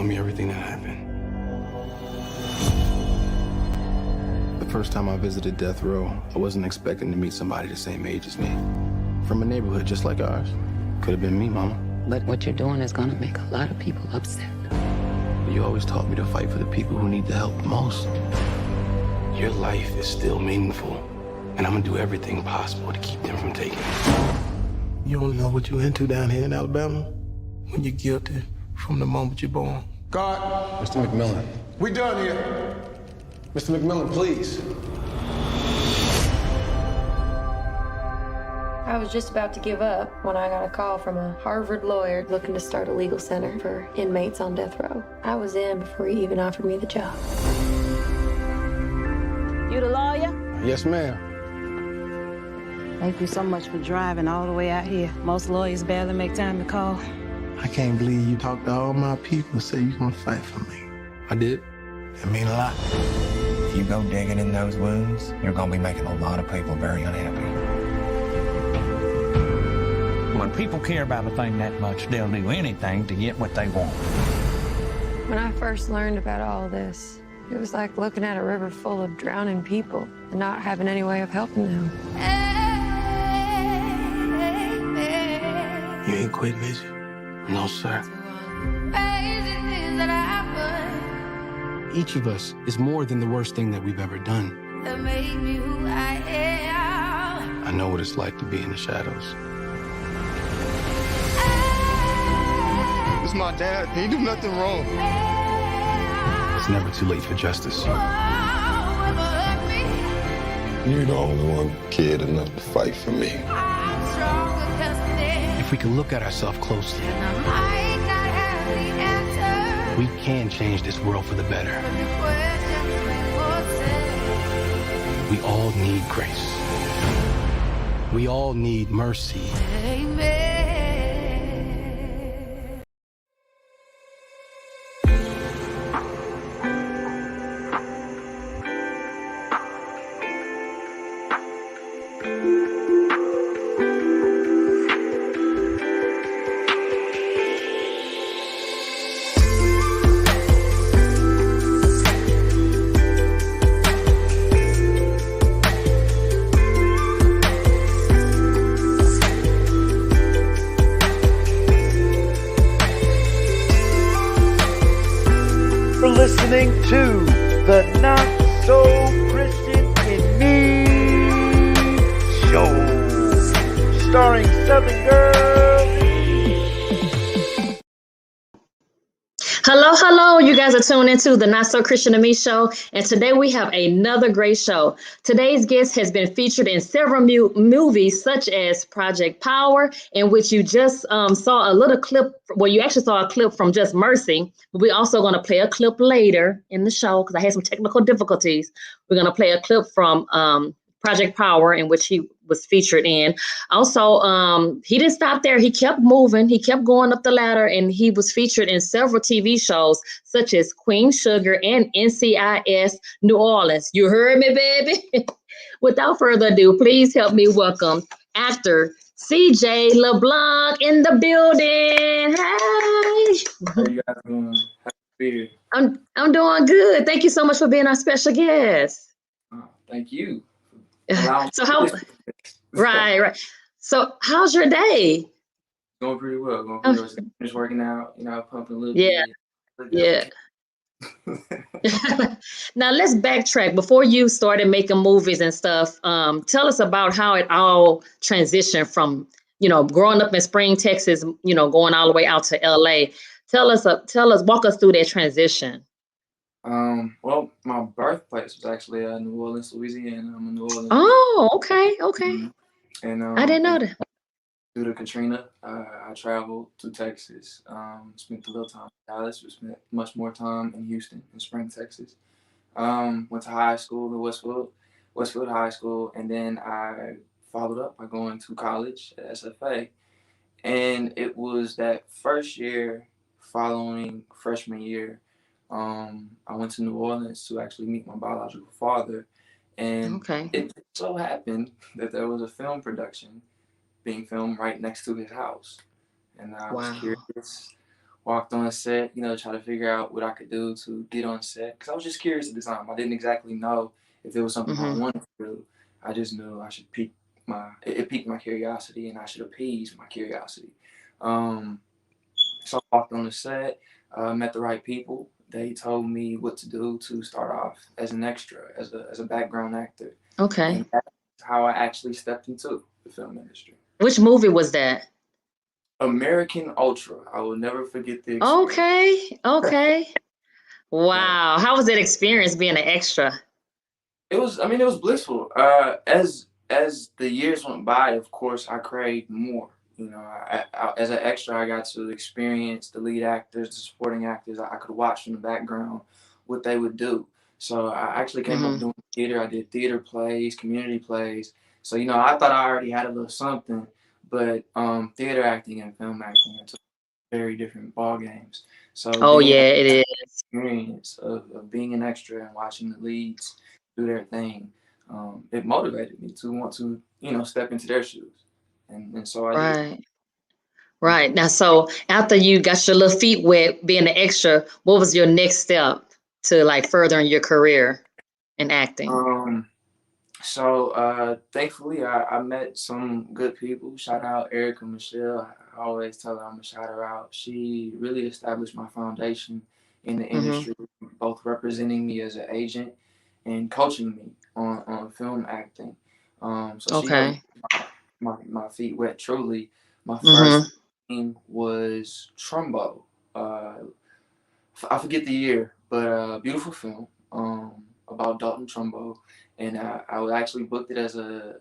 me everything that happened. The first time I visited death row, I wasn't expecting to meet somebody the same age as me. From a neighborhood just like ours. Could have been me, Mama. But what you're doing is gonna make a lot of people upset. You always taught me to fight for the people who need the help the most. Your life is still meaningful, and I'm gonna do everything possible to keep them from taking it. You don't know what you're into down here in Alabama when you're guilty from the moment you're born. God. Mr. McMillan. We done here. Mr. McMillan, please. I was just about to give up when I got a call from a Harvard lawyer looking to start a legal center for inmates on death row. I was in before he even offered me the job. You the lawyer? Yes, ma'am. Thank you so much for driving all the way out here. Most lawyers barely make time to call. I can't believe you talked to all my people and said you're gonna fight for me. I did. It mean a lot. If you go digging in those wounds, you're gonna be making a lot of people very unhappy. When people care about a thing that much, they'll do anything to get what they want. When I first learned about all this, it was like looking at a river full of drowning people and not having any way of helping them. You ain't quitting, is you? No, sir. Each of us is more than the worst thing that we've ever done. I know what it's like to be in the shadows. It's my dad. He do nothing wrong. It's never too late for justice. You're the only one kid enough to fight for me. If we can look at ourselves closely, we can change this world for the better. We all need grace. We all need mercy. Listening to the Not So Christian in Me show, starring Southern Girl. Hello, you guys are tuned into the Not So Christian to Me show, and today we have another great show. Today's guest has been featured in several movies such as Project Power, in which you just saw a little clip, well, you actually saw a clip from Just Mercy. We're also going to play a clip later in the show because I had some technical difficulties. We're going to play a clip from Project Power, in which he was featured in. Also, he didn't stop there. He kept moving. He kept going up the ladder, and he was featured in several TV shows such as Queen Sugar and NCIS New Orleans. You heard me, baby? Without further ado, please help me welcome actor CJ LeBlanc in the building. Hey. How you guys doing? Happy to be here. I'm doing good. Thank you so much for being our special guest. Thank you. So how? Right. So how's your day? Going pretty well. Just working out. Pumping a little bit. Yeah. Now let's backtrack. Before you started making movies and stuff, tell us about how it all transitioned from, growing up in Spring, Texas, going all the way out to LA. Walk us through that transition. Well, my birthplace was actually New Orleans, Louisiana. I'm in New Orleans. Oh, okay. Mm-hmm. And I didn't know that. Due to Katrina, I traveled to Texas. Spent a little time in Dallas. We spent much more time in Houston, in Spring, Texas. Went to high school in Westfield High School, and then I followed up by going to college at SFA. And it was that first year following freshman year. I went to New Orleans to actually meet my biological father, and it so happened that there was a film production being filmed right next to his house, and I was curious walked on set, you know, try to figure out what I could do to get on set. Because I was just curious at the time. I didn't exactly know if it was something I wanted to do. I just knew I should it piqued my curiosity, and I should appease my curiosity. So I walked on the set, met the right people. They told me what to do to start off as an extra, as a background actor. Okay. And that's how I actually stepped into the film industry. Which movie was that? American Ultra. I will never forget the experience. Okay. Okay. Wow. How was that experience being an extra? It was blissful. As the years went by, of course, I craved more. You know, as an extra, I got to experience the lead actors, the supporting actors. I could watch from the background what they would do. So I actually came up doing theater. I did theater plays, community plays. So, you know, I thought I already had a little something, but theater acting and film acting are two very different ball games. So It is. experience of being an extra and watching the leads do their thing, it motivated me to want to, you know, step into their shoes. And so I did. Right. Now, so after you got your little feet wet being an extra, what was your next step to like furthering your career in acting? Thankfully, I met some good people. Shout out Erica Michelle. I always tell her I'm gonna shout her out. She really established my foundation in the industry, both representing me as an agent and coaching me on film acting. So she helped my feet wet truly. My first game was Trumbo. I forget the year, but beautiful film about Dalton Trumbo. And I was actually booked it as a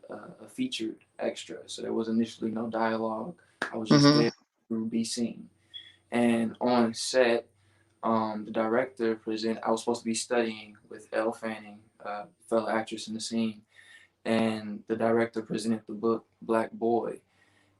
featured extra. So there was initially no dialogue. I was just there to be seen. And on set, the director I was supposed to be studying with Elle Fanning, fellow actress in the scene. And the director presented the book Black Boy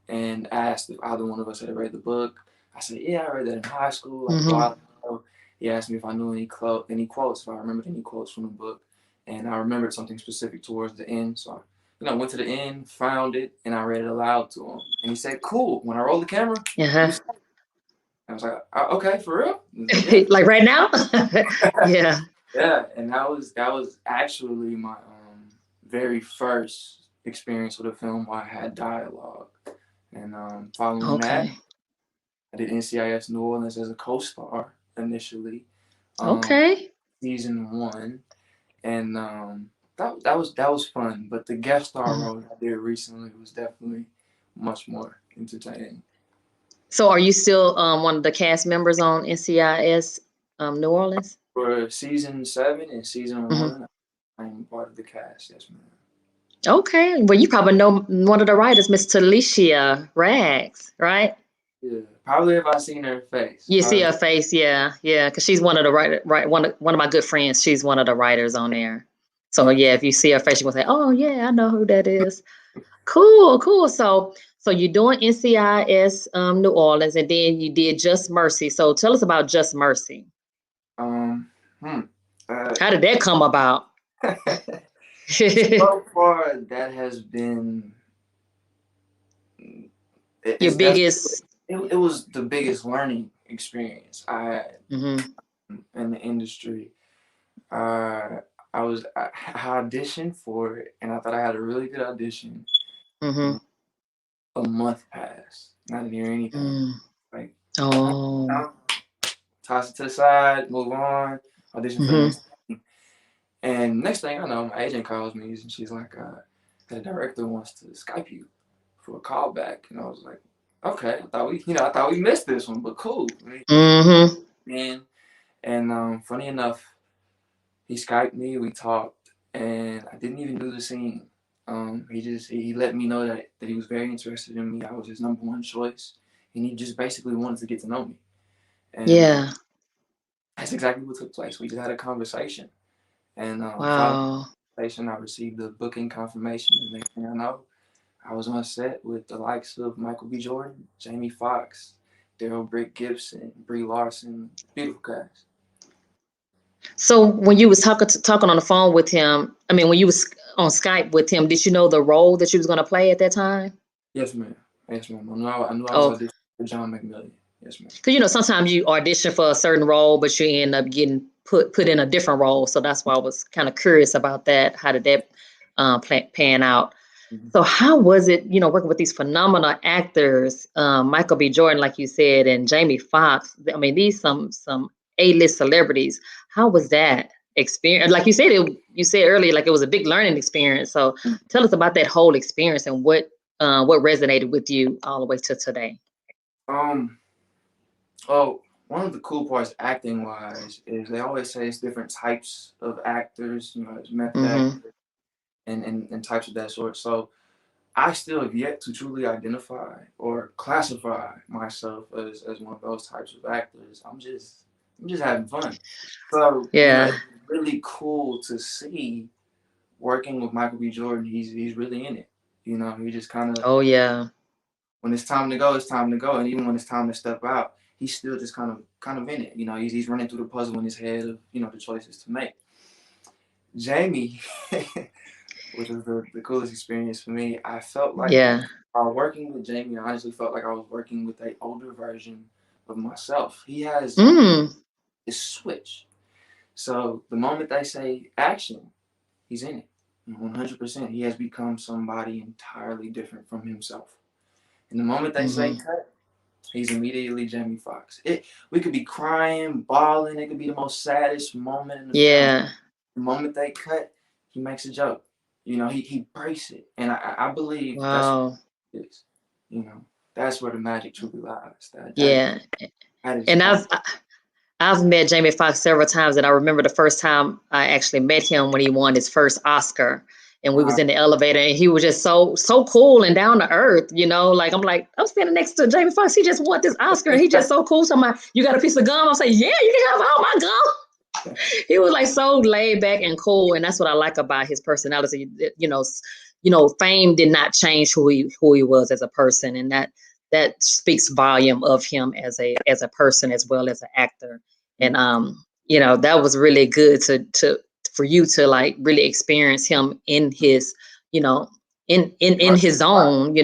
and asked if either one of us had read the book. I said, yeah, I read that in high school, like a while ago. He asked me if I knew any quotes, if I remembered any quotes from the book. And I remembered something specific towards the end. So I went to the end, found it, and I read it aloud to him. And he said, cool. When I rolled the camera, I was like, okay, for real? Yeah. Like right now? Yeah. Yeah, and that was actually my very first experience with a film where I had dialogue. And following that, I did NCIS New Orleans as a co-star initially. Season 1. And that was fun. But the guest star role I did recently was definitely much more entertaining. So are you still one of the cast members on NCIS New Orleans? For season 7 and season 1, I'm part of the cast, yes, ma'am. Okay. Well, you probably know one of the writers, Miss Talisha Rags, right? Yeah, probably if I seen her face. You see her face, yeah, because she's one of the one of my good friends. She's one of the writers on there. So yeah, if you see her face, you're gonna say, "Oh yeah, I know who that is." Cool. So you're doing NCIS New Orleans, and then you did Just Mercy. So tell us about Just Mercy. How did that come about? So far, that has been your biggest. It was the biggest learning experience I had in the industry. I auditioned for it, and I thought I had a really good audition. A month passed, not to hear anything. Like, toss it to the side, move on, audition for the next thing. And next thing I know, my agent calls me, and she's like, the director wants to Skype you for a callback. And I was like, okay, I thought we missed this one, but cool. And funny enough, he Skyped me, we talked, and I didn't even do the scene. He let me know that he was very interested in me. I was his number one choice, and he just basically wanted to get to know me. And that's exactly what took place. We just had a conversation, and following the conversation, I received the booking confirmation. And next thing I know, I was on set with the likes of Michael B. Jordan, Jamie Foxx, Daryl Brick Gibson, Brie Larson, beautiful cast. So when you was talking on the phone with him, when you was on Skype with him, did you know the role that you was going to play at that time? Yes, ma'am. I knew I was auditioning for John McMillian. Yes, ma'am. Because sometimes you audition for a certain role, but you end up getting put in a different role. So that's why I was kind of curious about that. How did that pan out? Mhm. So how was it, working with these phenomenal actors, Michael B. Jordan, like you said, and Jamie Foxx? I mean, these some A-list celebrities. How was that experience? Like you said, you said earlier, like it was a big learning experience. So tell us about that whole experience and what resonated with you all the way to today. Oh, one of the cool parts acting wise is they always say it's different types of actors, it's method actors and types of that sort. So I still have yet to truly identify or classify myself as one of those types of actors. I'm just having fun. So, Yeah. it's really cool to see working with Michael B. Jordan. He's really in it. He just kind of, Oh yeah. when it's time to go, it's time to go. And even when it's time to step out, he's still just kind of in it. He's running through the puzzle in his head of, the choices to make. Jamie, which was the coolest experience for me, I felt like while working with Jamie, I honestly felt like I was working with an older version of myself. He has this switch. So the moment they say action, he's in it. 100%. He has become somebody entirely different from himself. And the moment they say cut, he's immediately Jamie Foxx. We could be crying, bawling. It could be the most saddest moment in the film. The moment they cut, he makes a joke. He breaks it. And I believe that's what it is. That's where the magic truly lies. That is And I've met Jamie Foxx several times, and I remember the first time I actually met him when he won his first Oscar, and we was in the elevator, and he was just so cool and down to earth, like I'm standing next to Jamie Foxx. He just won this Oscar, and he just so cool. So you got a piece of gum? I'll say, yeah, you can have all my gum. He was like so laid back and cool, and that's what I like about his personality. Fame did not change who he was as a person, and that speaks volume of him as a person as well as an actor. And that was really good for you to like really experience him in his in his zone.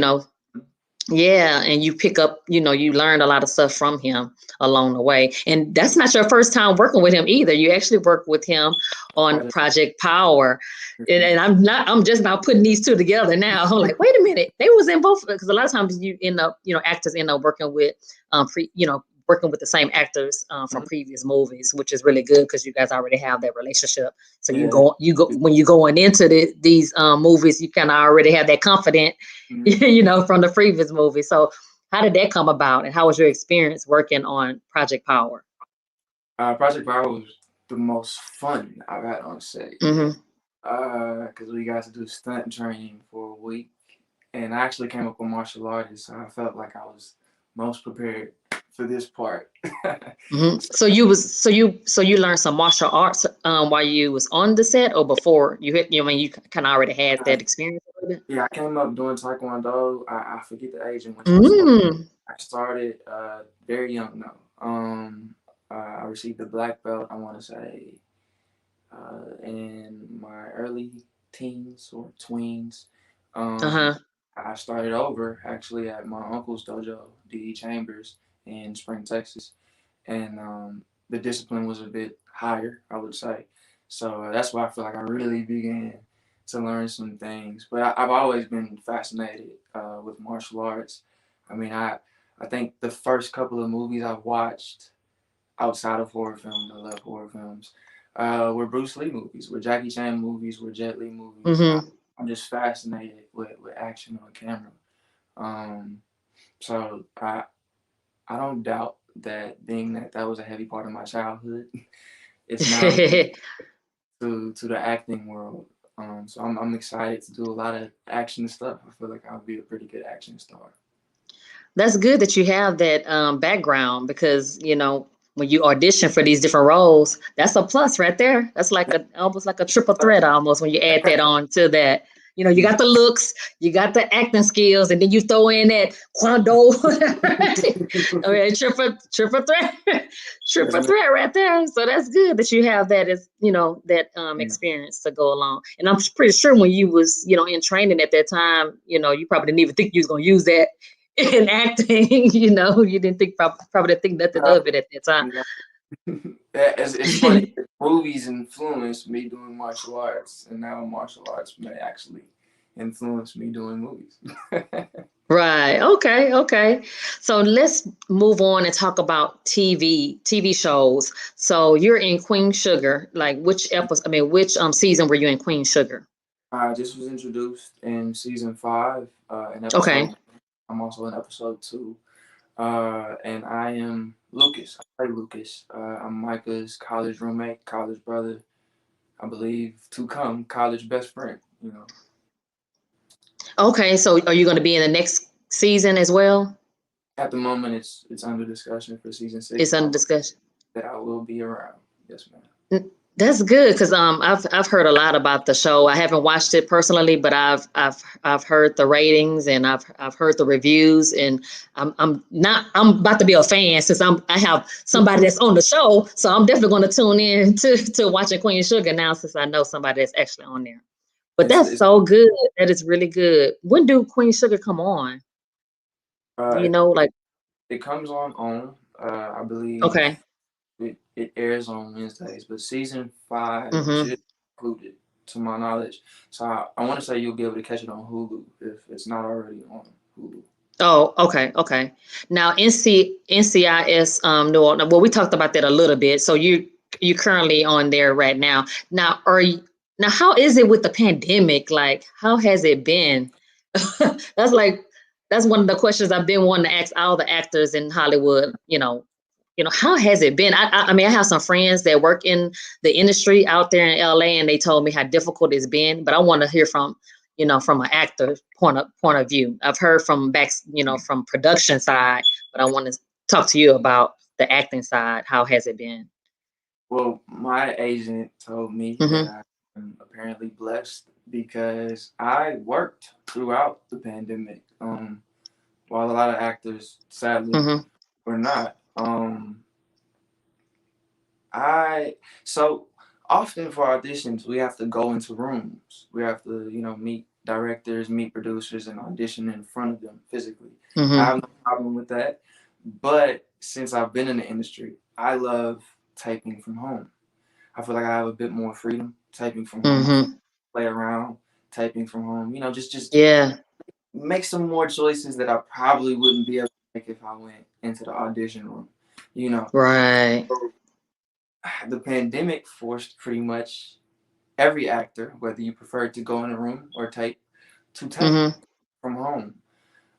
Yeah, and you pick up, you learned a lot of stuff from him along the way. And that's not your first time working with him either. You actually worked with him on Project Power. And I'm just now putting these two together now. I'm like, wait a minute, they was in both, because a lot of times you end up, actors end up working with working with the same actors from previous movies, which is really good because you guys already have that relationship. So you go when you going into these movies, you kind of already have that confidence, from the previous movie. So how did that come about, and how was your experience working on Project Power? Project Power was the most fun I've had on set. Because we got to do stunt training for a week, and I actually came up with martial artists, so I felt like I was most prepared for this part. So you learned some martial arts while you was on the set, or before you hit? You kind of already had that experience with it. Yeah, I came up doing Taekwondo. I forget the age in which I started very young though. I received the black belt, I want to say, in my early teens or tweens. I started over actually at my uncle's dojo, D.E. Chambers, in Spring, Texas, and the discipline was a bit higher, I would say. So that's why I feel like I really began to learn some things. But I've always been fascinated with martial arts. I mean, I think the first couple of movies I've watched outside of horror films, I love horror films, were Bruce Lee movies, were Jackie Chan movies, were Jet Li movies. I'm just fascinated with action on camera. So I don't doubt that, being that was a heavy part of my childhood, it's now to the acting world. So I'm excited to do a lot of action stuff. I feel like I'll be a pretty good action star. That's good that you have that background, because when you audition for these different roles, that's a plus right there. That's like almost like a triple threat almost when you add that on to that. You got the looks, you got the acting skills, and then you throw in that Kwando. Triple threat right there. So that's good that you have that as that experience to go along. And I'm pretty sure when you was in training at that time, you probably didn't even think you was gonna use that in acting. You know, you didn't think probably didn't think nothing of it at that time. It's funny. Movies influenced me doing martial arts, and now martial arts may actually influence me doing movies. Right. Okay. Okay. So let's move on and talk about TV shows. So you're in Queen Sugar. Like which episode? I mean, which season were you in Queen Sugar? I just was introduced in season 5, in episode. Okay. I'm also in episode 2, and I am Lucas. I play Lucas. I'm Micah's college roommate, college brother. I believe to come, college best friend. You know. Okay. So are you going to be in the next season as well? At the moment, it's under discussion for season 6. It's under discussion. That I will be around. Yes, ma'am. That's good because I've heard a lot about the show. I haven't watched it personally, but I've heard the ratings and I've heard the reviews, and I'm about to be a fan since I have somebody that's on the show, so I'm definitely going to tune in to watching Queen Sugar now since I know somebody that's actually on there. But that's so good. That is really good. When do Queen Sugar come on? Do you know, like it comes on I believe. Okay. It airs on Wednesdays, but season 5 just included, to my knowledge. So I want to say you'll be able to catch it on Hulu if it's not already on Hulu. Oh, okay, okay. Now NCIS New Orleans. Well, we talked about that a little bit. So you currently on there right now. Now how is it with the pandemic? Like, how has it been? That's one of the questions I've been wanting to ask all the actors in Hollywood. How has it been? I mean, I have some friends that work in the industry out there in LA, and they told me how difficult it's been. But I want to hear from an actor point of view. I've heard from from production side, but I want to talk to you about the acting side. How has it been? Well, my agent told me that I'm apparently blessed because I worked throughout the pandemic, while a lot of actors sadly were not. So often for auditions, we have to go into rooms. We have to, meet directors, meet producers, and audition in front of them physically. I have no problem with that. But since I've been in the industry, I love taping from home. I feel like I have a bit more freedom taping from home. Play around, taping from home. Just make some more choices that I probably wouldn't be able to make if I went into the audition room. Right. So, the pandemic forced pretty much every actor, whether you prefer to go in a room or tape, to tape from home.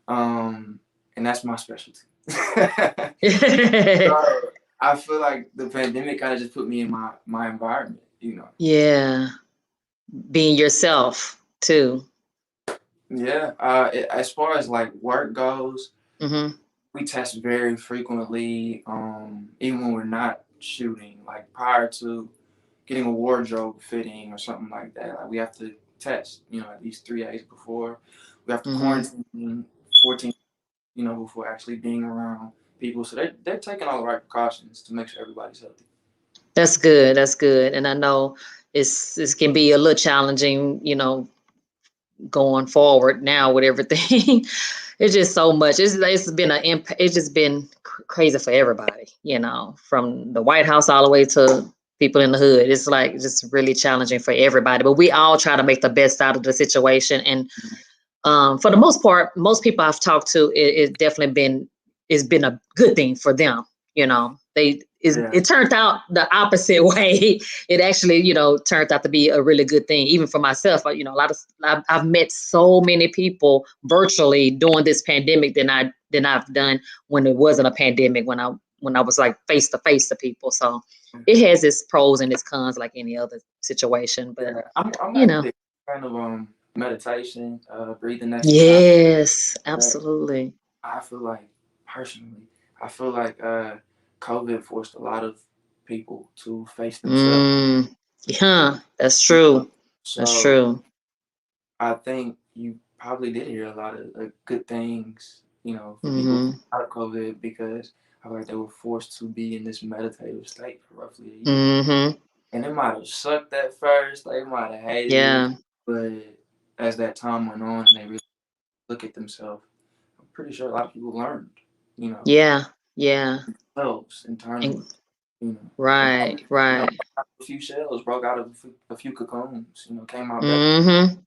And that's my specialty. So I feel like the pandemic kind of just put me in my environment, Yeah. Being yourself too. Yeah. As far as like work goes, we test very frequently, even when we're not shooting, like prior to getting a wardrobe fitting or something like that. Like we have to test, at least 3 days before. We have to quarantine 14, before actually being around people. So they're taking all the right precautions to make sure everybody's healthy. That's good. That's good. And I know it can be a little challenging, going forward now with everything. It's just so much. It's just been crazy for everybody, from the White House all the way to people in the hood. It's like just really challenging for everybody. But we all try to make the best out of the situation. And for the most part, most people I've talked to, it's been a good thing for them. It turned out the opposite way. It actually, turned out to be a really good thing. Even for myself, I've met so many people virtually during this pandemic than I've done when it wasn't a pandemic, when I was like face to face to people. So it has its pros and its cons like any other situation. But I'm actually a fan of meditation, breathing exercise. Yes, absolutely. I feel like personally, COVID forced a lot of people to face themselves. Yeah, that's true. That's true. I think you probably did hear a lot of good things, for people out of COVID, because I feel like they were forced to be in this meditative state for roughly a year. And it might have sucked at first. They might have hated it. But as that time went on and they really look at themselves, pretty sure a lot of people learned, you know, Yeah, yeah. themselves internally, And, you know. right, You know, right. a few shells broke out of a few cocoons, you know, came out better. Mm-hmm.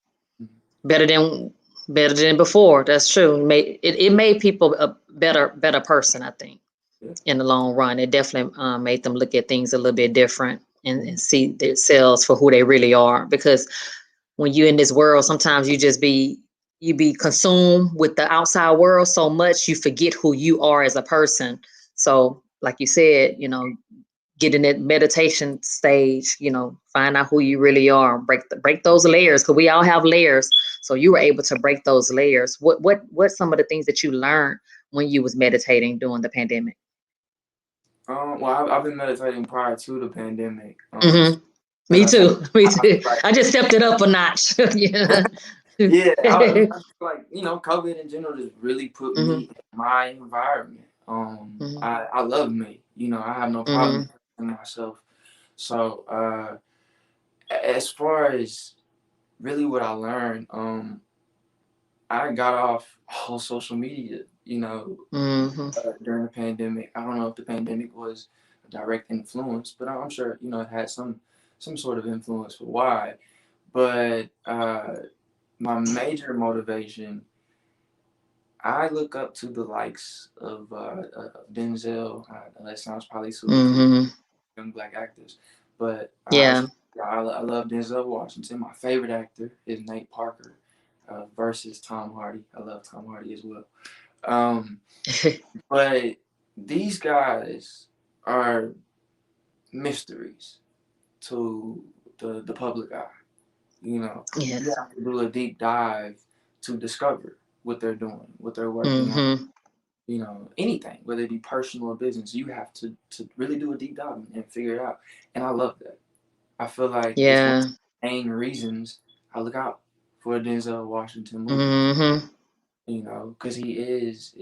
Better than before. That's true. It made people a better person, I think, Yeah. in the long run. It definitely made them look at things a little bit different and see themselves for who they really are. Because when you're in this world, sometimes you be consumed with the outside world so much you forget who you are as a person. So, like you said, you know, get in that meditation stage, you know, find out who you really are, break those layers, because we all have layers. So you were able to break those layers. What some of the things that you learned when you was meditating during the pandemic? Well, I've been meditating prior to the pandemic. Mm-hmm. Because Me I think too. Me I feel too. like I just stepped it up a notch. Yeah. yeah, I feel like, you know, COVID in general just really put Mm-hmm. me in my environment. Mm-hmm. I love me. You know, I have no Mm-hmm. problem in myself. So, as far as really what I learned, I got off all social media, you know, Mm-hmm. during the pandemic. I don't know if the pandemic was a direct influence, but I'm sure, you know, it had some sort of influence for why. But my major motivation, I look up to the likes of Denzel. That sounds probably super cliche, Mm-hmm. young black actors, but Yeah. I love Denzel Washington. My favorite actor is Nate Parker versus Tom Hardy. I love Tom Hardy as well. Um, but these guys are mysteries to the public eye. You know, you Yes. have to do a deep dive to discover what they're doing, what they're working on. Mm-hmm. You know, anything, whether it be personal or business, you have to really do a deep dive and figure it out. And I love that. I feel like it's one of Yeah. the main reasons I look out for a Denzel Washington movie. Mm-hmm. You know, because he is.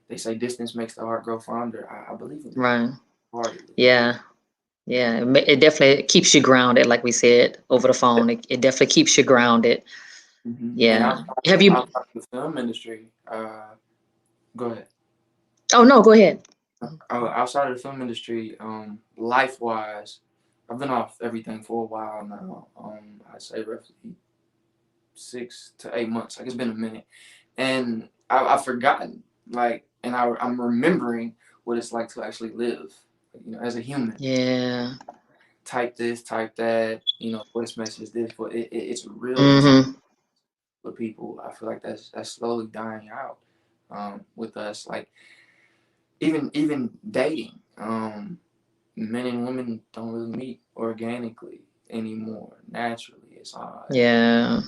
They say distance makes the heart grow fonder. I believe in that Right. wholeheartedly. Yeah. Yeah, it definitely keeps you grounded, like we said over the phone. It definitely keeps you grounded. And Yeah. Have you? outside of the film industry, go ahead. Oh no, go ahead. Outside of the film industry, life wise, I've been off everything for a while now. I'd say roughly 6 to 8 months. Like it's been a minute, and I've forgotten. Like, and I'm remembering what it's like to actually live. You know, as a human. Yeah. Type this, type that. You know, voice message this, but it's real Mm-hmm. for people. I feel like that's slowly dying out with us. Like even dating. Men and women don't really meet organically anymore. Naturally, it's Yeah.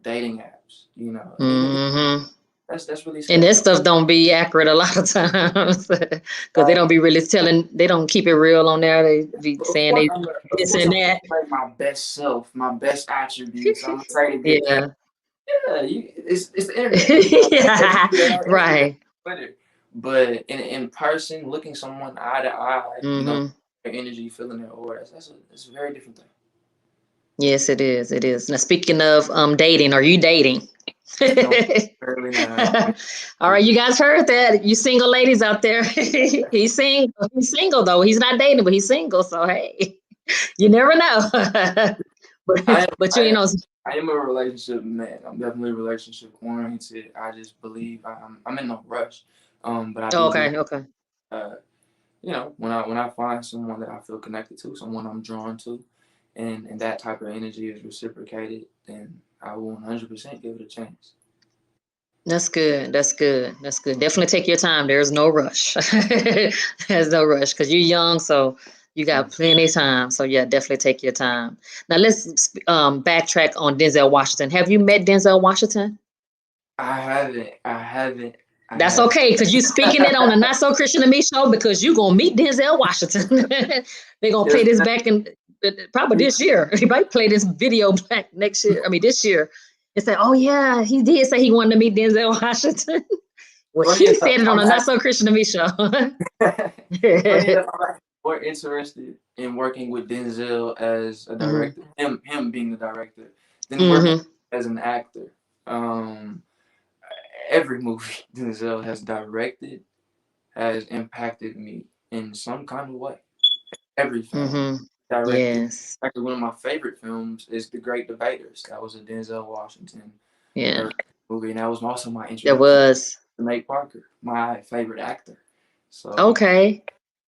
dating apps. You know, and Mm-hmm. that's really And that sad. stuff don't be accurate a lot of times because they don't be really telling. They don't keep it real on there. They be But saying they of this course, and I'm that. gonna say my best self, my best attributes. I'm gonna try to get Yeah. yeah. It's the internet. You know, Yeah. Facebook, Instagram, Right. Twitter. But in person, looking someone eye to eye, you know, Mm-hmm. their energy, feeling their aura. That's a very different thing. Yes, it is. It is. Now, speaking of dating, are you dating? No, certainly not. All right, you guys heard that. You single ladies out there. He's single. He's single though. He's not dating, but he's single. So hey, you never know. I am, but I you am, know. I am a relationship man. I'm definitely relationship oriented. I just believe I'm in no rush. But I do believe, Okay. Okay. uh, you know, when I find someone that I feel connected to, someone I'm drawn to, and that type of energy is reciprocated, then I will 100% give it a chance. That's good. That's good. That's good. Definitely take your time. There's no rush. There's no rush because you're young, so you got plenty of time. So yeah, definitely take your time. Now let's backtrack on Denzel Washington. Have you met Denzel Washington? I haven't. I haven't. I That's haven't. okay, because you speaking it on the Not So Christian to Me show because you're gonna meet Denzel Washington. They're gonna play Yes, this back in probably this year. He might play this video back next year. I mean this year. And say, oh yeah, he did say he wanted to meet Denzel Washington. Well, funny he enough, said it on I'm a Not So Christian to Me show. funny enough, I'm actually more interested in working with Denzel as a Hmm. director, him being the director, than working Hmm. as an actor. every movie Denzel has directed has impacted me in some kind of way. Every film directed. Yes. Actually, one of my favorite films is The Great Debaters. That was a Denzel Washington Yeah. movie, and that was also my There introduction was. to Nate Parker, my favorite actor. So Okay.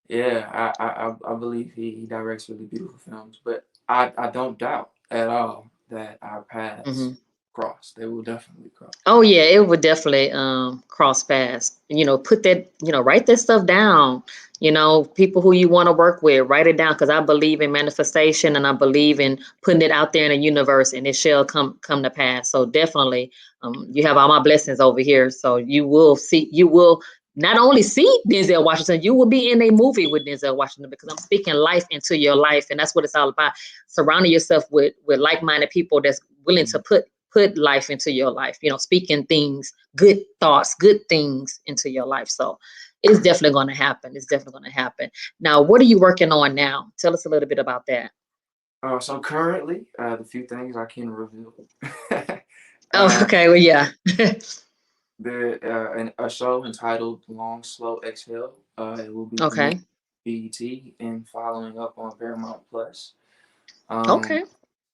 yeah, I believe he directs really beautiful films, but I don't doubt at all that our paths cross. They will definitely cross. Oh yeah, it would definitely cross paths. Put that, write that stuff down. People who you want to work with, write it down because I believe in manifestation and I believe in putting it out there in the universe and it shall come to pass. So definitely, you have all my blessings over here. So you will not only see Denzel Washington, you will be in a movie with Denzel Washington because I'm speaking life into your life, and that's what it's all about. Surrounding yourself with like-minded people that's willing to put life into your life, speaking things, good thoughts, good things into your life. So it's definitely going to happen. It's definitely going to happen. Now, what are you working on now? Tell us a little bit about that. So currently, the few things I can reveal. Okay. Well, yeah. A show entitled Long Slow Exhale. It will be Okay. BET and following up on Paramount Plus. Okay.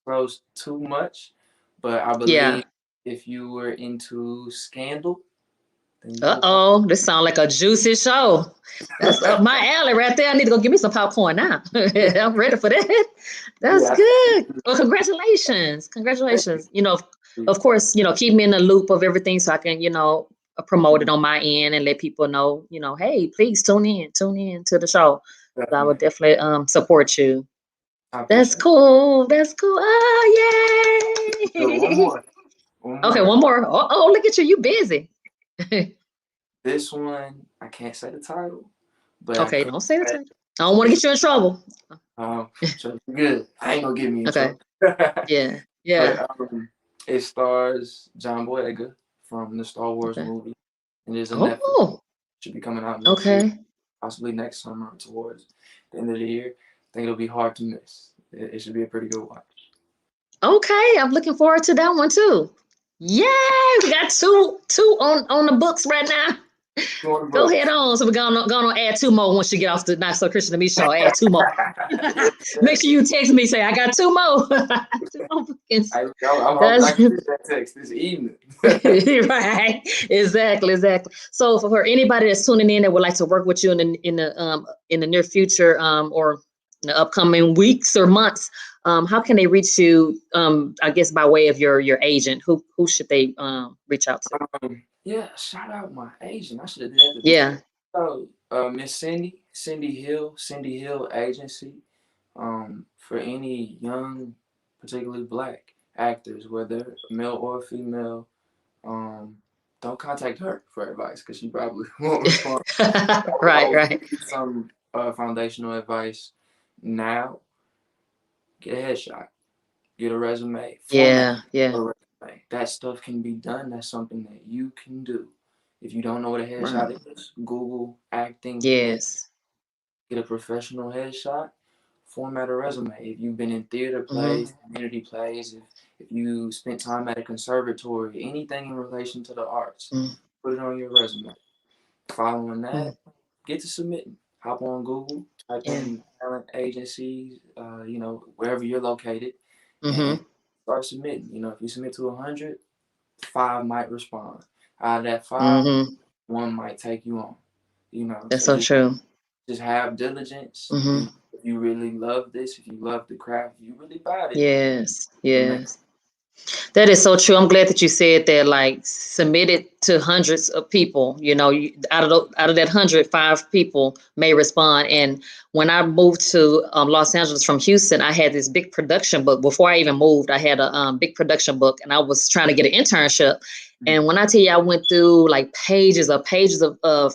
Grows too much, but I Yeah. believe if you were into Scandal, then you will. Uh-oh, this sounds like a juicy show. That's up my alley right there. I need to go get me some popcorn now. I'm ready for that. That's Yeah, good. Well, congratulations. Congratulations. Of course, keep me in the loop of everything so I can, promote it on my end and let people know, hey, please tune in to the show. I would definitely support you. That's cool. That's cool. Oh, yay. So one more. Okay, one more. Oh, look at you. You busy. This one, I can't say the title, but Okay, don't say the title. I don't want to get you in trouble. So good. I ain't gonna get me in Okay. trouble. Yeah. Yeah. But it stars John Boyega from the Star Wars movie, and there's a Netflix Oh. should be coming out next year, Okay. possibly next summer towards the end of the year. I think it'll be hard to miss. It should be a pretty good watch. Okay, I'm looking forward to that one too. Yay! We got two on the books right now. Go ahead on. So we're gonna add two more once you get off the Not So Christian to Me show. Add two more. Make sure you text me. Say I got two more. Two more bookings. I'm hoping I can get that text this evening. Right. Exactly. So for anybody that's tuning in that would like to work with you in the near future or in the upcoming weeks or months, how can they reach you? I guess by way of your agent. Who should they reach out to? Yeah, shout out my agent. I should have did that. Yeah. So, Miss Cindy Hill Agency. For any young, particularly Black actors, whether male or female, don't contact her for advice because she probably won't respond. Right. Some foundational advice now. Get a headshot. Get a resume. Yeah. A resume. That stuff can be done. That's something that you can do. If you don't know what a headshot is, Google acting. Yes. Get a professional headshot. Format a resume. If you've been in theater plays, community plays, if you spent time at a conservatory, anything in relation to the arts, put it on your resume. Following that, get to submitting. Hop on Google, type in talent agencies, wherever you're located, and start submitting. If you submit to 100, 5 might respond. Out of that 5, 1 might take you on. That's so true. Just have diligence. If you really love this, if you love the craft, if you really about it. Yes. That is so true. I'm glad that you said that. Like, submit it to hundreds of people. Out of that 100, 5 people may respond. And when I moved to Los Angeles from Houston, I had this big production book. Before I even moved, I had a big production book, and I was trying to get an internship. And when I tell you, I went through like pages of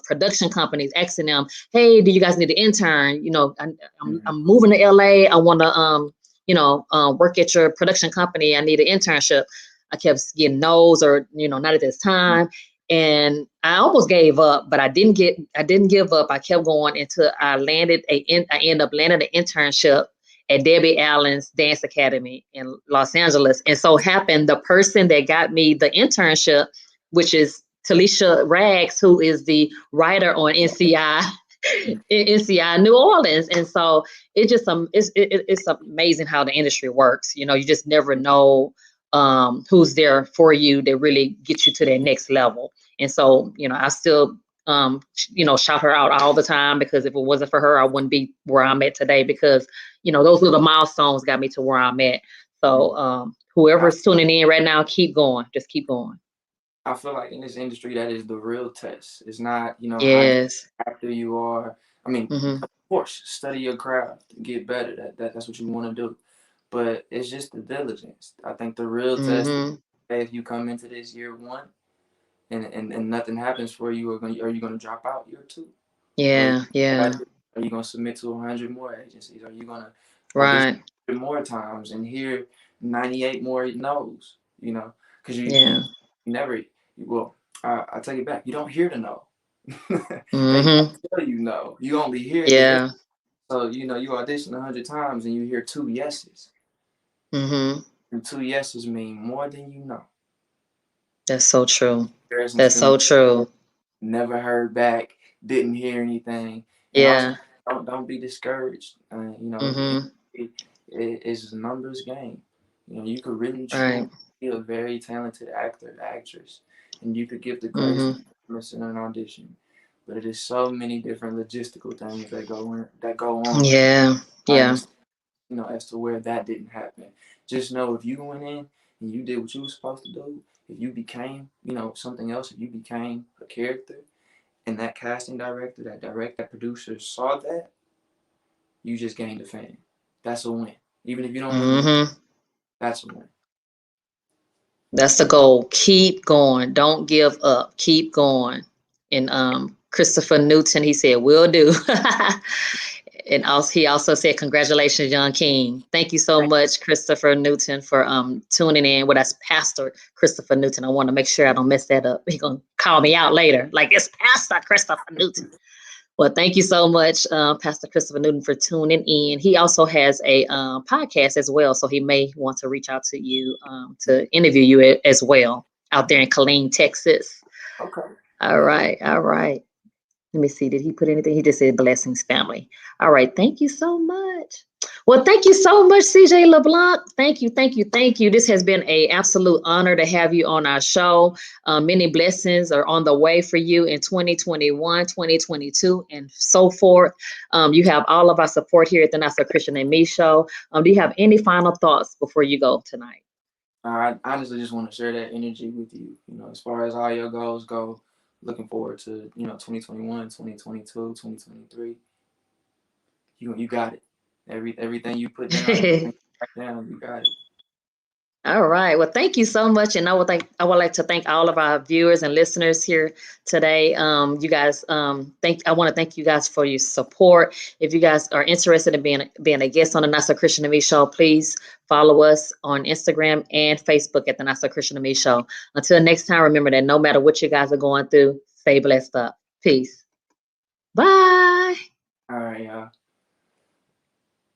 production companies asking them, "Hey, do you guys need an intern? I'm moving to LA. I want to work at your production company. I need an internship." I kept getting no's or, not at this time. And I almost gave up, but I didn't give up. I kept going until I ended up landing an internship at Debbie Allen's Dance Academy in Los Angeles. And so happened the person that got me the internship, which is Talisha Rags, who is the writer on NCI New Orleans. And so it's amazing how the industry works. You know, you just never know who's there for you to really get you to that next level. And so, you know, I still shout her out all the time, because if it wasn't for her, I wouldn't be where I'm at today, because, you know, those little milestones got me to where I'm at. So whoever's tuning in right now, keep going. Just keep going. I feel like in this industry, that is the real test. It's not, you know, Yes. how after you are. I mean, of course, study your craft, get better. That's what you want to do. But it's just the diligence. I think the real test is if you come into this year one and nothing happens for you, are you gonna drop out year two? Yeah, Are you gonna submit to 100 more agencies? Are you gonna right. 100 more times and hear 98 more no's? You know, because Yeah. you never. Well, I take it back. You don't hear the no. They tell you no. You only hear the yes. So you know you audition 100 times and you hear 2 yeses. And 2 yeses mean more than you know. That's so true. That's so true. Never heard back. Didn't hear anything. And Yeah. also, don't be discouraged. You know, it's a numbers game. You know, you could really truly be a very talented actor, actress, and you could give the greatest performance in an audition. But it is so many different logistical things that go on. Yeah. Yeah. You know, as to where that didn't happen. Just know if you went in and you did what you were supposed to do, if you became, you know, something else, if you became a character, and that casting director, that producer saw that, you just gained a fan. That's a win. Even if you don't win, that's a win. That's the goal. Keep going. Don't give up. Keep going. And Christopher Newton, he said, "Will do." And also, he also said, "Congratulations, Young King." Thank you so much, Christopher Newton, for tuning in. Well, that's Pastor Christopher Newton. I want to make sure I don't mess that up. He's gonna call me out later, like it's Pastor Christopher Newton. Well, thank you so much, Pastor Christopher Newton, for tuning in. He also has a podcast as well, so he may want to reach out to you to interview you as well out there in Killeen, Texas. Okay. All right. All right. Let me see. Did he put anything? He just said blessings, family. All right. Thank you so much. Well, thank you so much, CJ LeBlanc. Thank you, thank you, thank you. This has been an absolute honor to have you on our show. Many blessings are on the way for you in 2021, 2022, and so forth. You have all of our support here at the Not So Christian and Me Show. Do you have any final thoughts before you go tonight? I honestly just want to share that energy with you. You know, as far as all your goals go, looking forward to, you know, 2021, 2022, 2023. You got it. Everything you put down, everything you got it. All right. Well, thank you so much. And I would like to thank all of our viewers and listeners here today. You guys, I want to thank you guys for your support. If you guys are interested in being a guest on the Not So Christian and Me Show, please follow us on Instagram and Facebook at the Not So Christian and Me Show. Until next time, remember that no matter what you guys are going through, stay blessed up. Peace. Bye. All right, y'all.